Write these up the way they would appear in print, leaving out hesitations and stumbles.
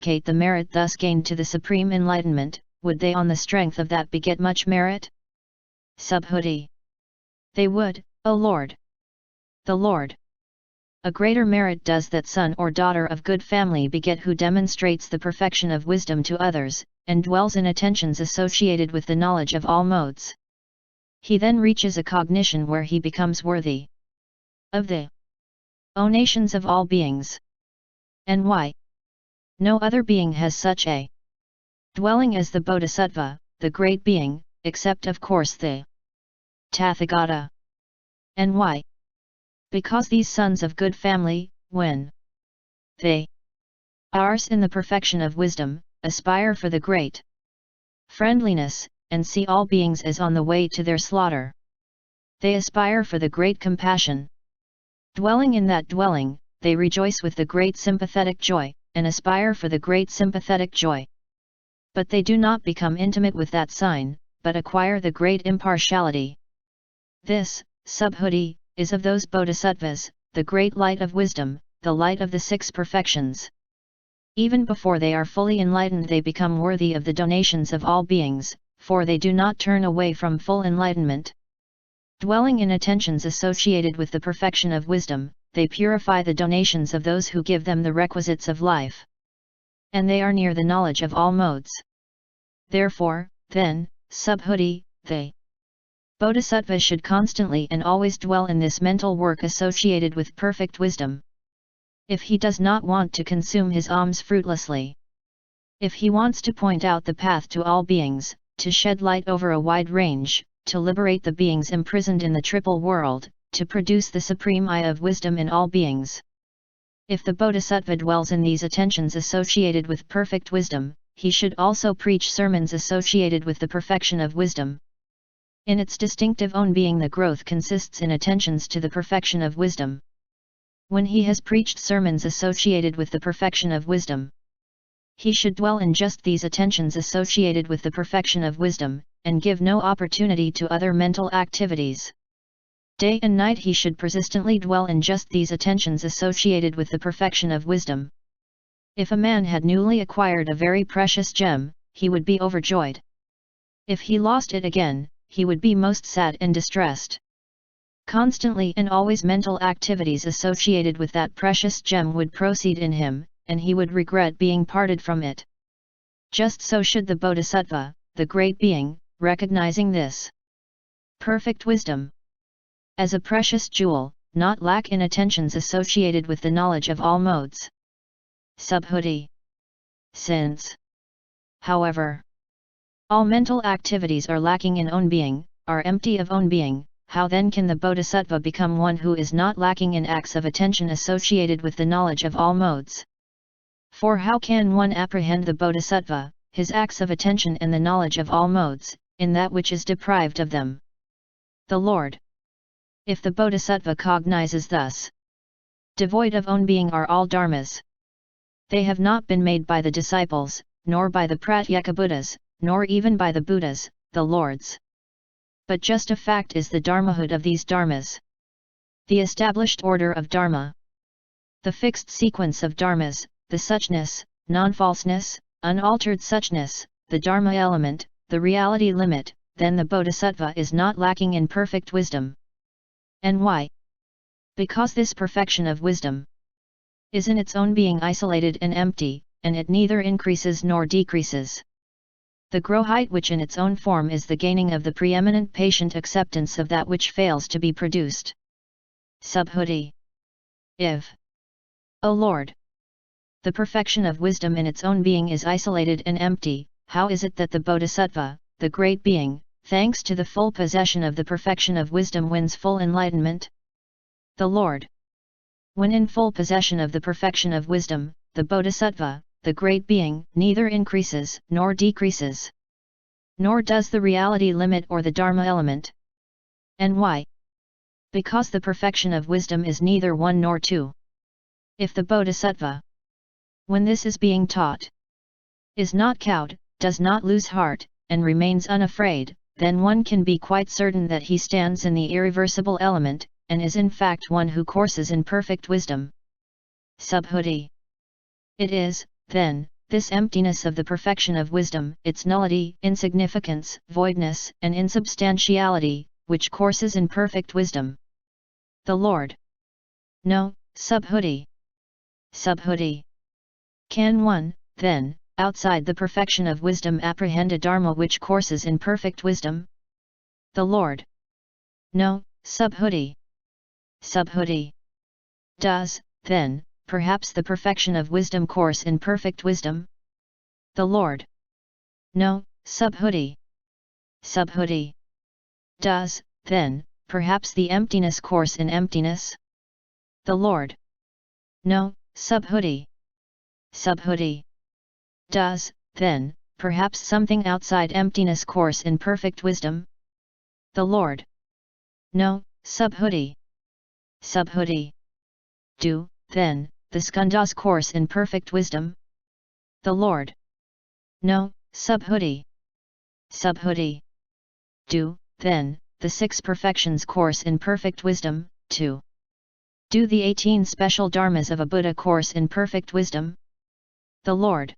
the merit thus gained to the supreme enlightenment, would they on the strength of that beget much merit? Subhuti. They would, O Lord. The Lord. A greater merit does that son or daughter of good family beget who demonstrates the perfection of wisdom to others, and dwells in attentions associated with the knowledge of all modes. He then reaches a cognition where he becomes worthy of the nations of all beings. And why? No other being has such a dwelling as the Bodhisattva, the great being, except of course the Tathagata. And why? Because these sons of good family, when they are in the perfection of wisdom, aspire for the great friendliness, and see all beings as on the way to their slaughter. They aspire for the great compassion. Dwelling in that dwelling, they rejoice with the great sympathetic joy, and aspire for the great sympathetic joy. But they do not become intimate with that sign, but acquire the great impartiality. This, Subhuti, is of those Bodhisattvas, the great light of wisdom, the light of the six perfections. Even before they are fully enlightened they become worthy of the donations of all beings, for they do not turn away from full enlightenment. Dwelling in attentions associated with the perfection of wisdom, they purify the donations of those who give them the requisites of life. And they are near the knowledge of all modes. Therefore, then, Subhuti, the Bodhisattva should constantly and always dwell in this mental work associated with perfect wisdom. If he does not want to consume his alms fruitlessly, if he wants to point out the path to all beings, to shed light over a wide range, to liberate the beings imprisoned in the triple world, to produce the supreme eye of wisdom in all beings. If the Bodhisattva dwells in these attentions associated with perfect wisdom, he should also preach sermons associated with the perfection of wisdom. In its distinctive own being the growth consists in attentions to the perfection of wisdom. When he has preached sermons associated with the perfection of wisdom, he should dwell in just these attentions associated with the perfection of wisdom, and give no opportunity to other mental activities. Day and night he should persistently dwell in just these attentions associated with the perfection of wisdom. If a man had newly acquired a very precious gem, he would be overjoyed. If he lost it again, he would be most sad and distressed. Constantly and always mental activities associated with that precious gem would proceed in him, and he would regret being parted from it. Just so should the Bodhisattva, the great being, recognizing this perfect wisdom as a precious jewel, not lack in attentions associated with the knowledge of all modes. Subhuti. Since, however, all mental activities are lacking in own being, are empty of own being, how then can the Bodhisattva become one who is not lacking in acts of attention associated with the knowledge of all modes? For how can one apprehend the Bodhisattva, his acts of attention and the knowledge of all modes, in that which is deprived of them? The Lord. If the Bodhisattva cognizes thus, devoid of own being are all dharmas. They have not been made by the disciples, nor by the Pratyeka Buddhas, nor even by the Buddhas, the Lords. But just a fact is the dharmahood of these dharmas. The established order of dharma. The fixed sequence of dharmas, the suchness, non-falseness, unaltered suchness, the dharma element, the reality limit, then the Bodhisattva is not lacking in perfect wisdom. And why? Because this perfection of wisdom is in its own being isolated and empty, and it neither increases nor decreases. The growht which in its own form is the gaining of the preeminent patient acceptance of that which fails to be produced. Subhuti. If, O Lord, the perfection of wisdom in its own being is isolated and empty, how is it that the Bodhisattva, the great being, thanks to the full possession of the perfection of wisdom wins full enlightenment? The Lord. When in full possession of the perfection of wisdom, the Bodhisattva, the great being, neither increases nor decreases. Nor does the reality limit or the dharma element. And why? Because the perfection of wisdom is neither one nor two. If the Bodhisattva, when this is being taught, is not cowed, does not lose heart, and remains unafraid, then one can be quite certain that he stands in the irreversible element, and is in fact one who courses in perfect wisdom. Subhuti. It is, then, This emptiness of the perfection of wisdom, its nullity, insignificance, voidness, and insubstantiality, which courses in perfect wisdom. The Lord. No, Subhuti. Subhuti. Can one, then, outside the perfection of wisdom apprehend a dharma which courses in perfect wisdom? The Lord. No, Subhuti. Subhuti. Does, then, perhaps the perfection of wisdom course in perfect wisdom? The Lord. No, Subhuti. Subhuti. Does, then, perhaps the emptiness course in emptiness? The Lord. No, Subhuti. Subhuti. Does, then, perhaps something outside emptiness course in perfect wisdom? The Lord. No, Subhuti. Subhuti. Do, then, the skandhas course in perfect wisdom? The Lord. No, Subhuti. Subhuti. Do, then, the 6 perfections course in perfect wisdom, too? Do the 18 special dharmas of a Buddha course in perfect wisdom? The Lord.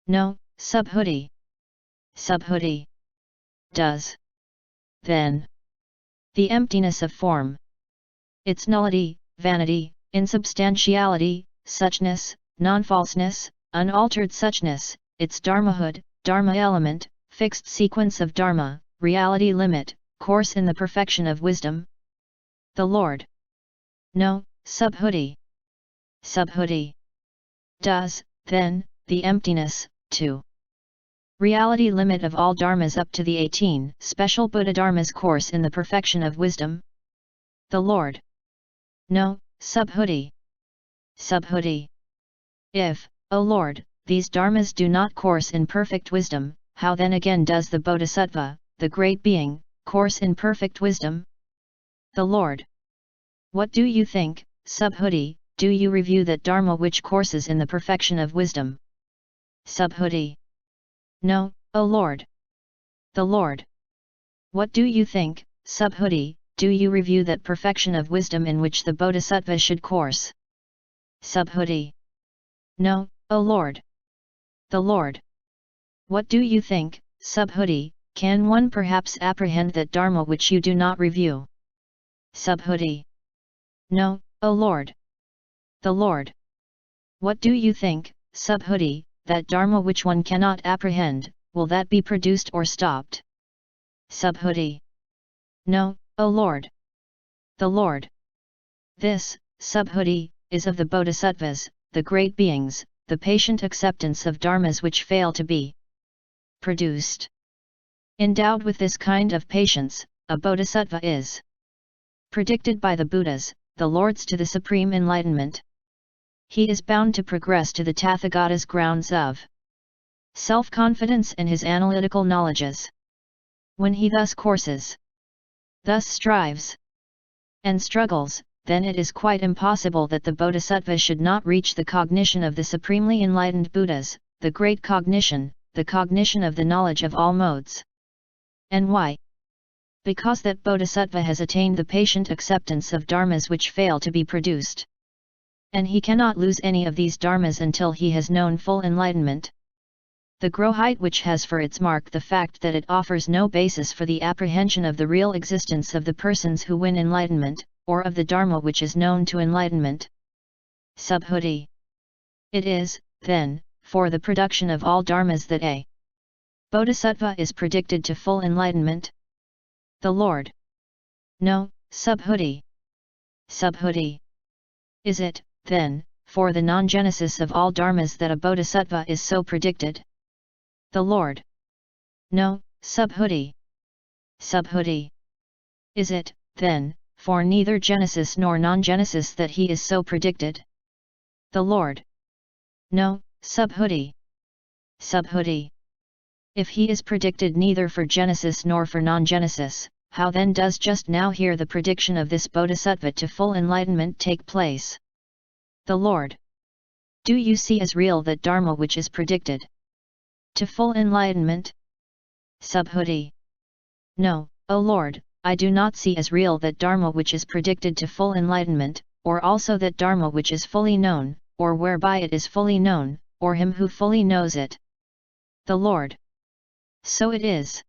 No, Subhuti. Subhuti. Does. Then. The emptiness of form, its nullity, vanity, insubstantiality, suchness, non-falseness, unaltered suchness, its dharmahood, dharma element, fixed sequence of dharma, reality limit, course in the perfection of wisdom? The Lord. No, Subhuti. Subhuti. Does, then, the emptiness, too? Reality limit of all dharmas up to the 18 special Buddha dharmas course in the perfection of wisdom? The Lord. No, Subhuti. Subhuti. If, O Lord, these dharmas do not course in perfect wisdom, how then again does the Bodhisattva, the great being, course in perfect wisdom? The Lord. What do you think, Subhuti, do you review that dharma which courses in the perfection of wisdom? Subhuti. No, O Lord. The Lord. What do you think, Subhuti, do you review that perfection of wisdom in which the Bodhisattva should course? Subhuti. No, O Lord. The Lord. What do you think, Subhuti, can one perhaps apprehend that dharma which you do not review? Subhuti. No, O Lord. The Lord. What do you think, Subhuti, that dharma which one cannot apprehend, will that be produced or stopped? Subhuti. No, O Lord. The Lord. This, Subhuti, is of the Bodhisattvas, the great beings, the patient acceptance of dharmas which fail to be produced. Endowed with this kind of patience, a Bodhisattva is predicted by the Buddhas, the Lords to the supreme enlightenment. He is bound to progress to the Tathagata's grounds of self-confidence and his analytical knowledges. When he thus courses, thus strives, and struggles, then it is quite impossible that the Bodhisattva should not reach the cognition of the supremely enlightened Buddhas, the great cognition, the cognition of the knowledge of all modes. And why? Because that Bodhisattva has attained the patient acceptance of dharmas which fail to be produced. And he cannot lose any of these dharmas until he has known full enlightenment. The growht which has for its mark the fact that it offers no basis for the apprehension of the real existence of the persons who win enlightenment, or of the dharma which is known to enlightenment. Subhuti. It is, then, for the production of all dharmas that a Bodhisattva is predicted to full enlightenment? The Lord. No, Subhuti. Subhuti. Is it, then, for the non-genesis of all dharmas that a Bodhisattva is so predicted? The Lord. No, Subhuti. Subhuti. Is it, then, for neither genesis nor non-genesis that he is so predicted? The Lord. No, Subhuti. Subhuti. If he is predicted neither for genesis nor for non-genesis, how then does just now here the prediction of this Bodhisattva to full enlightenment take place? The Lord. Do you see as real that dharma which is predicted to full enlightenment? Subhuti. No, O Lord, I do not see as real that dharma which is predicted to full enlightenment, or also that dharma which is fully known, or whereby it is fully known, or him who fully knows it. The Lord. So it is.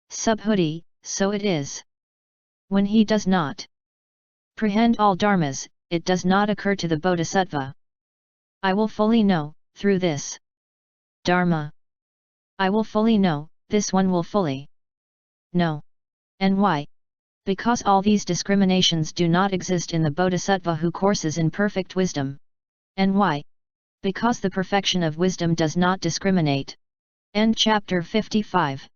Subhuti, so it is. When he does not apprehend all dharmas, it does not occur to the Bodhisattva. I will fully know, through this dharma. I will fully know, this one will fully know. And why? Because all these discriminations do not exist in the Bodhisattva who courses in perfect wisdom. And why? Because the perfection of wisdom does not discriminate. End chapter 55.